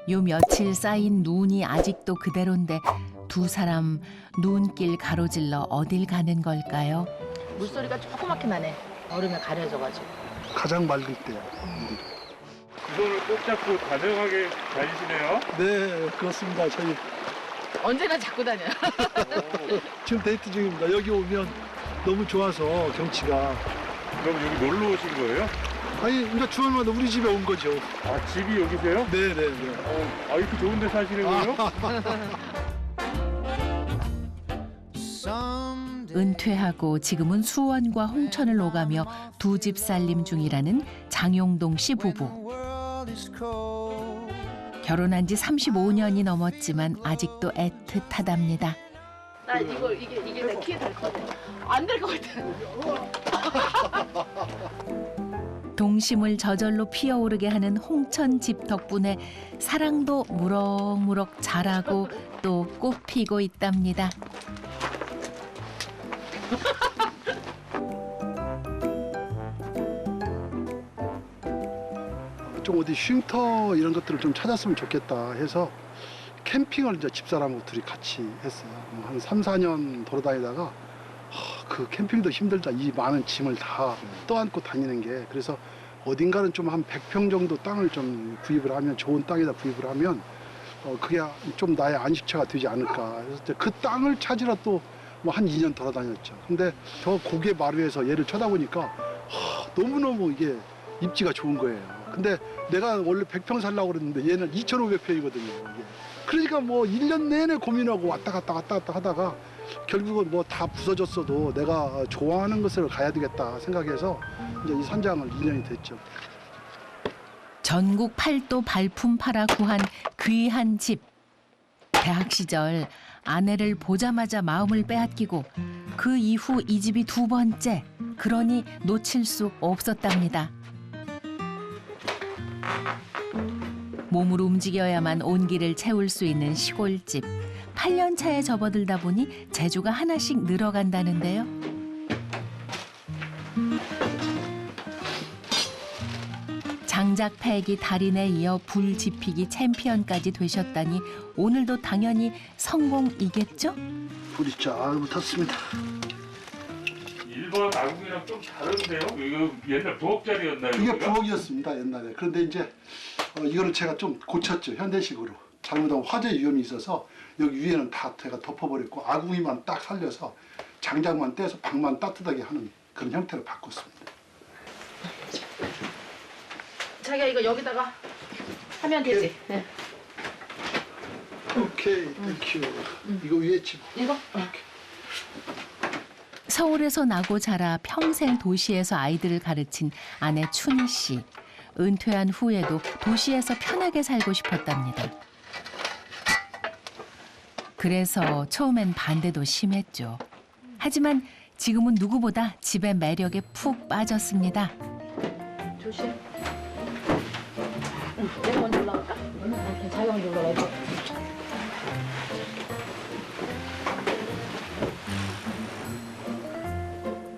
요 며칠 쌓인 눈이 아직도 그대로인데 두 사람 눈길 가로질러 어딜 가는 걸까요? 물소리가 조그맣게 나네. 얼음에 가려져가지고. 가장 맑을 때야. 그 손을 꼭 잡고 다정하게 다니시네요. 네, 그렇습니다. 저희 언제나 잡고 다녀. 지금 데이트 중입니다. 여기 오면 너무 좋아서 경치가. 그럼 여기 놀러 오신 거예요? 아니, 그러니까 주말마다 우리 집에 온 거죠. 아, 집이 여기세요? 네네네. 아, 이렇게 좋은 데 사시는 거예요? 은퇴하고 지금은 수원과 홍천을 오가며 두 집 살림 중이라는 장용동 씨 부부. 결혼한 지 35년이 넘었지만 아직도 애틋하답니다. 나 이게 내 키에 될 것 같아. 안 될 것 같아. 동심을 저절로 피어오르게 하는 홍천 집 덕분에 사랑도 무럭무럭 자라고 또 꽃피고 있답니다. 좀 어디 쉼터 이런 것들을 좀 찾았으면 좋겠다 해서 캠핑을 이제 집사람하고 둘이 같이 했어요. 한 3, 4년 돌아다니다가 그 캠핑도 힘들다. 이 많은 짐을 다 떠안고 다니는 게. 그래서 어딘가는 좀 한 100평 정도 땅을 좀 구입을 하면, 좋은 땅에다 구입을 하면 그게 좀 나의 안식처가 되지 않을까. 그래서 이제 그 땅을 찾으러 또 뭐 한 2년 돌아다녔죠. 근데 저 고개 마루에서 얘를 쳐다보니까 너무너무 이게 입지가 좋은 거예요. 근데 내가 원래 100평 살려고 그랬는데 얘는 2,500평이거든요. 이게. 그러니까 뭐 1년 내내 고민하고 왔다 갔다 하다가 결국은 뭐 다 부서졌어도 내가 좋아하는 것을 가야 되겠다 생각해서 이제 이 산장을 2년이 됐죠. 전국 팔도 발품 팔아 구한 귀한 집. 대학 시절 아내를 보자마자 마음을 빼앗기고 그 이후 이 집이 두 번째. 그러니 놓칠 수 없었답니다. 몸으로 움직여야만 온기를 채울 수 있는 시골집. 8년 차에 접어들다 보니 재주가 하나씩 늘어간다는데요. 장작 패기 달인에 이어 불 지피기 챔피언까지 되셨다니 오늘도 당연히 성공이겠죠? 불이 잘 붙었습니다. 일반 아궁이랑 좀 다른데요? 이거 옛날 부엌 자리였나요? 이게 여기가? 부엌이었습니다, 옛날에. 그런데 이제 이거를 제가 좀 고쳤죠, 현대식으로. 잘못하면 화재 위험이 있어서 여기 위에는 다 제가 덮어버렸고 아궁이만 딱 살려서 장작만 떼서 방만 따뜻하게 하는 그런 형태로 바꿨습니다. 자기가 이거 여기다가 하면 되지. 네. 오케이, 땡큐. 이거 위에 집. 이거? 서울에서 나고 자라 평생 도시에서 아이들을 가르친 아내 춘희 씨. 은퇴한 후에도 도시에서 편하게 살고 싶었답니다. 그래서 처음엔 반대도 심했죠. 하지만 지금은 누구보다 집의 매력에 푹 빠졌습니다. 조심. 내가 먼저 올라갈까? 자기가 먼저 올라가.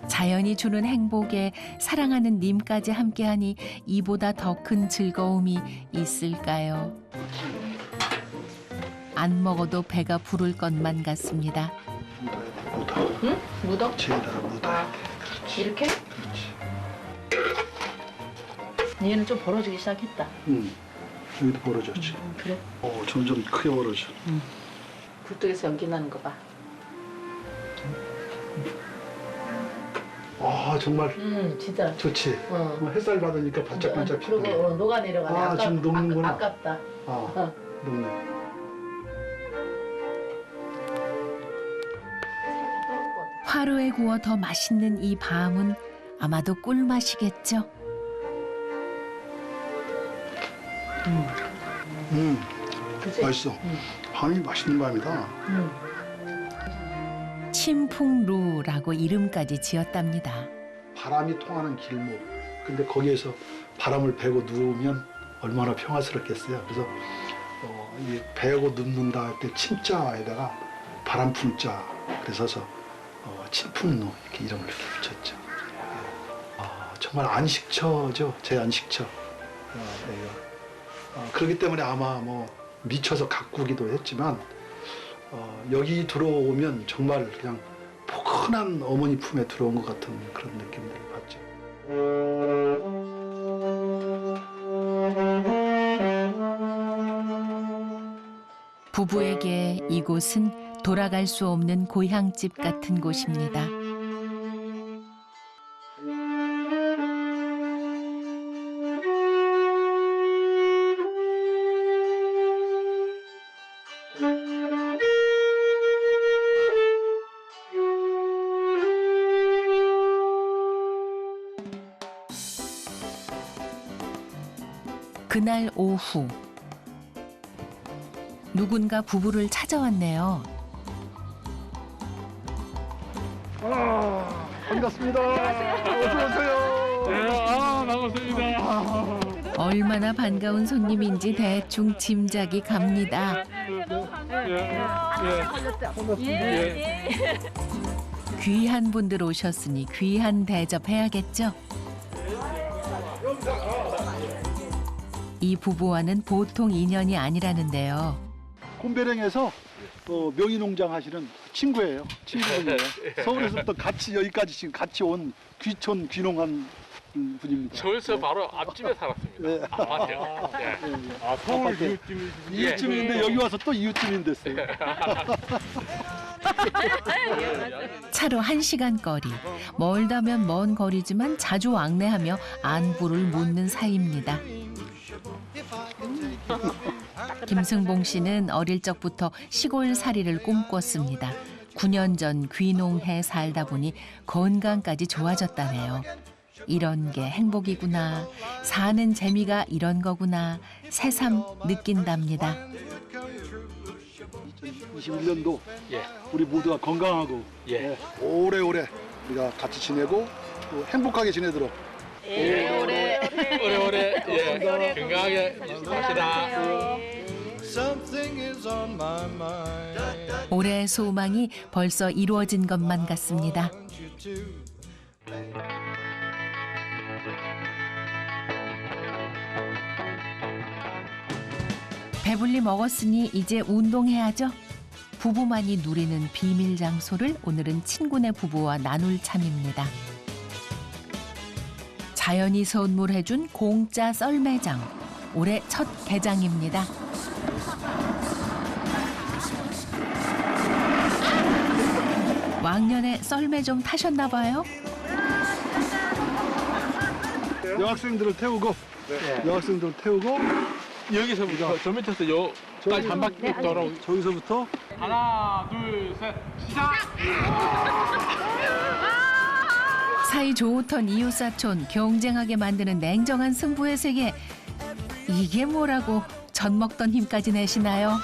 자연이 주는 행복에 사랑하는 님까지 함께하니 이보다 더 큰 즐거움이 있을까요? 안 먹어도 배가 부를 것만 같습니다. 묻어야 돼, 묻어. 응? 묻어? 제에다가 묻어야 돼. 그렇지. 이렇게? 그렇지. 얘는 좀 벌어지기 시작했다. 여기도 벌어졌지. 그래? 점점 크게 벌어져. 굴뚝에서 연기 나는 거 봐. 정말 진짜. 좋지. 햇살 받으니까 반짝반짝 그리고 피네. 녹아 내려가네. 지금 녹는구나. 아깝다. 녹네. 화로에 구워 더 맛있는 이 밤은 아마도 꿀맛이겠죠. 그치? 맛있어. 밤이 맛있는 밤이다. 침풍루라고 이름까지 지었답니다. 바람이 통하는 길목. 근데 거기에서 바람을 베고 누우면 얼마나 평화스럽겠어요. 그래서 이 베고 눕는다 할 때 침자에다가 바람풍자 그래서 침풍루 이렇게 이름을 이렇게 붙였죠. 정말 안식처죠. 제 안식처. 그렇기 때문에 아마 뭐 미쳐서 가꾸기도 했지만 여기 들어오면 정말 그냥 포근한 어머니 품에 들어온 것 같은 그런 느낌들을 받죠. 부부에게 이곳은 돌아갈 수 없는 고향집 같은 곳입니다. 그날 오후 누군가 부부를 찾아왔네요. 반갑습니다. 어서 오세요. 네, 반갑습니다. 얼마나 반가운 손님인지 대충 짐작이 갑니다. 귀한 분들 오셨으니 귀한 대접해야겠죠. 이 부부와는 보통 인연이 아니라는데요. 곰배령에서 명의농장 하시는 친구예요. 친구분이에요. 서울에서부터 같이 여기까지 지금 같이 온 귀촌 귀농한 분입니다. 서울서 바로 앞집에 살았습니다. 네. 아파트요. 예. 서울 아파트. 이웃집이시군요. 이웃집인데 여기 와서 또 이웃집인 됐어요. 차로 1시간 거리. 멀다면 먼 거리지만 자주 안내하며 안부를 묻는 사이입니다. 김승봉 씨는 어릴 적부터 시골살이를 꿈꿨습니다. 9년 전 귀농해 살다 보니 건강까지 좋아졌다네요. 이런 게 행복이구나. 사는 재미가 이런 거구나. 새삼 느낀답니다. 2021년도 예. 우리 모두가 건강하고 예. 오래오래 우리가 같이 지내고 또 행복하게 지내도록 오래오래 예. 건강하게 삽시다. 올해의 소망이 벌써 이루어진 것만 같습니다. 배불리 먹었으니 이제 운동해야죠. 부부만이 누리는 비밀 장소를 오늘은 친구네 부부와 나눌 참입니다. 자연이 선물해준 공짜 썰매장. 올해 첫 개장입니다. 왕년에 썰매 좀 타셨나 봐요? 여학생들을 태우고 여학생들을 태우고 여기서부터 저 밑에서 여까지 한 바퀴 돌아오고. 저기서부터 하나, 둘, 셋, 시작! 사이 좋던 이웃사촌 경쟁하게 만드는 냉정한 승부의 세계. 이게 뭐라고 젖 먹던 힘까지 내시나요?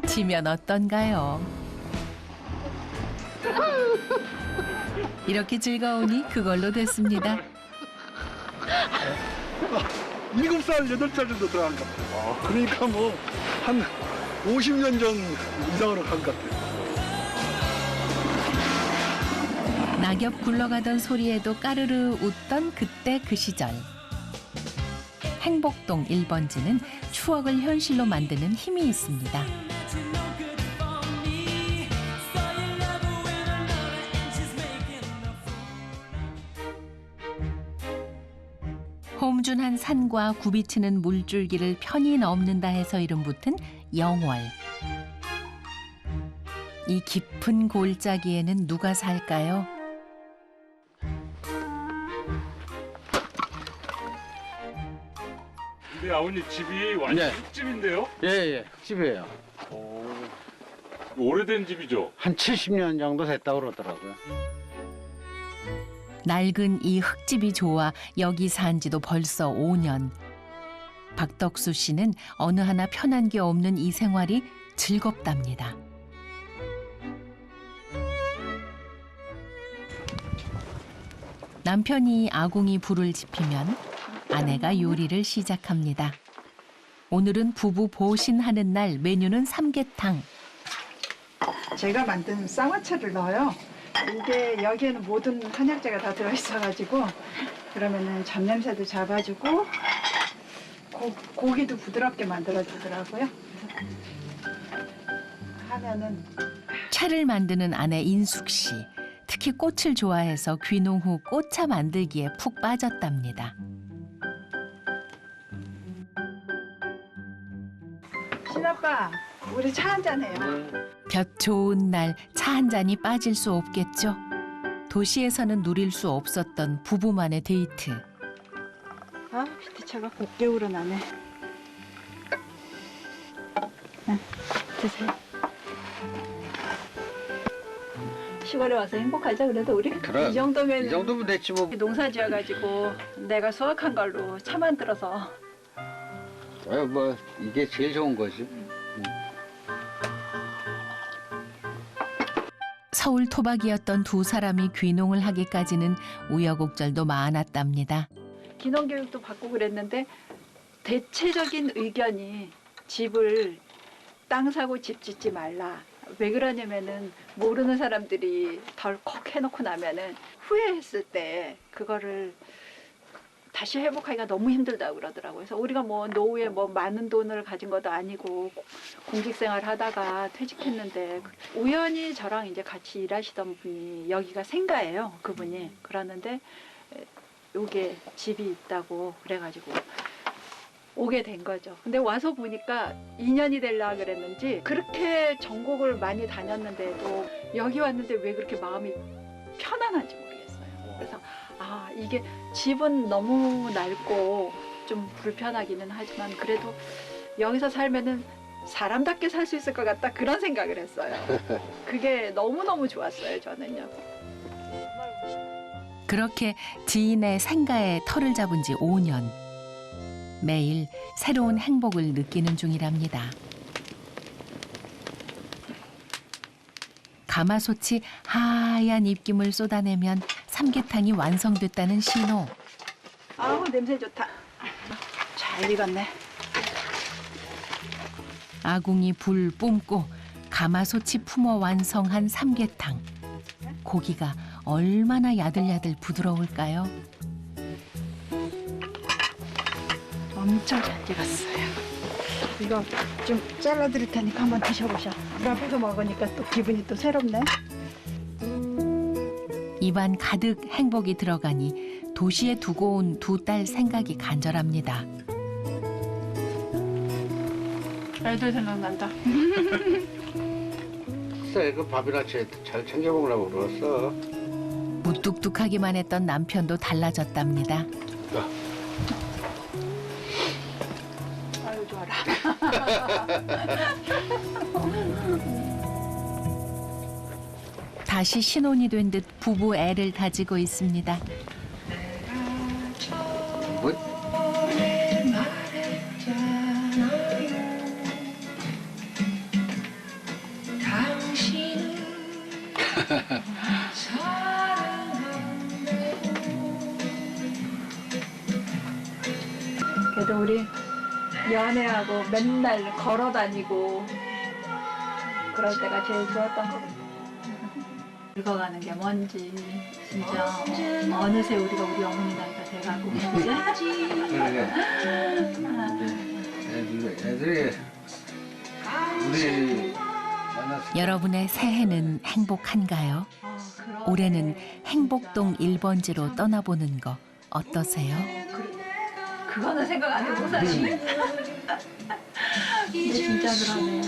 지면 어떤가요? 이렇게 즐거우니 그걸로 됐습니다. 7살, 8살 정도 들어간 것 같아요. 그러니까 뭐 한 50년 전 이상으로 간 것 같아요. 낙엽 굴러가던 소리에도 까르르 웃던 그때 그 시절. 행복동 1번지는 추억을 현실로 만드는 힘이 있습니다. 홈준한 산과 굽이치는 물줄기를 편히 넘는다 해서 이름 붙은 영월. 이 깊은 골짜기에는 누가 살까요? 근데 아버님 집이 완전 네. 흙집인데요? 예, 집이에요. 오래된 집이죠? 한 70년 정도 됐다고 그러더라고요. 낡은 이 흙집이 좋아 여기 산 지도 벌써 5년. 박덕수 씨는 어느 하나 편한 게 없는 이 생활이 즐겁답니다. 남편이 아궁이 불을 지피면 아내가 요리를 시작합니다. 오늘은 부부 보신하는 날 메뉴는 삼계탕. 제가 만든 쌍화차를 넣어요. 이게 여기에는 모든 한약재가 다 들어있어가지고 그러면은 잡냄새도 잡아주고 고기도 부드럽게 만들어주더라고요. 그래서 하면은 차를 만드는 아내 인숙 씨. 특히 꽃을 좋아해서 귀농 후 꽃차 만들기에 푹 빠졌답니다. 신아빠 우리 차 한잔 해요. 볕 좋은 날 차 한 잔이 빠질 수 없겠죠. 도시에서는 누릴 수 없었던 부부만의 데이트. 아 비트차가 곱게우러 나네. 응, 드세요. 시골에 와서 행복하죠. 그래도 우리 그래. 이 정도면 이 정도면 됐지 뭐. 농사 지어가지고 내가 수확한 걸로 차 만들어서 뭐 이게 제일 좋은 거지. 서울 토박이었던 두 사람이 귀농을 하기까지는 우여곡절도 많았답니다. 기농교육도 받고 그랬는데 대체적인 의견이 집을 땅 사고 집 짓지 말라. 왜 그러냐면은 모르는 사람들이 덜컥 해놓고 나면은 후회했을 때 그거를 다시 회복하기가 너무 힘들다고 그러더라고요. 그래서 우리가 뭐 노후에 뭐 많은 돈을 가진 것도 아니고 공직생활 하다가 퇴직했는데 우연히 저랑 이제 같이 일하시던 분이 여기가 생가예요. 그분이 그러는데 요게 집이 있다고 그래가지고 오게 된 거죠. 근데 와서 보니까 2년이 되려고 그랬는지 그렇게 전국을 많이 다녔는데도 여기 왔는데 왜 그렇게 마음이 편안한지 모르겠어요. 그래서 아 이게 집은 너무 낡고 좀 불편하기는 하지만 그래도 여기서 살면은 사람답게 살 수 있을 것 같다 그런 생각을 했어요. 그게 너무너무 좋았어요 저는요. 그렇게 지인의 생가에 터를 잡은 지 5년. 매일 새로운 행복을 느끼는 중이랍니다. 가마솥이 하얀 입김을 쏟아내면 삼계탕이 완성됐다는 신호. 아우 냄새 좋다. 잘 익었네. 아궁이 불 뿜고 가마솥이 품어 완성한 삼계탕. 고기가 얼마나 야들야들 부드러울까요? 엄청 잘 익었어요. 이거 좀 잘라드릴 테니까 한번 드셔보셔. 그 앞에서 먹으니까 또 기분이 또 새롭네. 입안 가득 행복이 들어가니 도시에 두고 온 두 딸 생각이 간절합니다. 애들 생각난다. 글쎄 그 밥이나 잘 챙겨 먹으라고 그랬어. 무뚝뚝하기만 했던 남편도 달라졌답니다. 아유 좋아라. 다시 신혼이 된 듯 부부 애를 다지고 있습니다. 뭐? 그래도 우리 연애하고 맨날 걸어 다니고 그럴 때가 제일 좋았던 것 같아요. 늙어가는 게 뭔지 진짜 어느새 우리가 우리 어머니 나이가 돼가고 그런지 애들이 우리 만났을 여러분의 새해는 행복한가요? 올해는 행복동 1번지로 떠나보는 거 어떠세요? 그거는 생각 안 해보고 사실. 근데 진짜 그러네.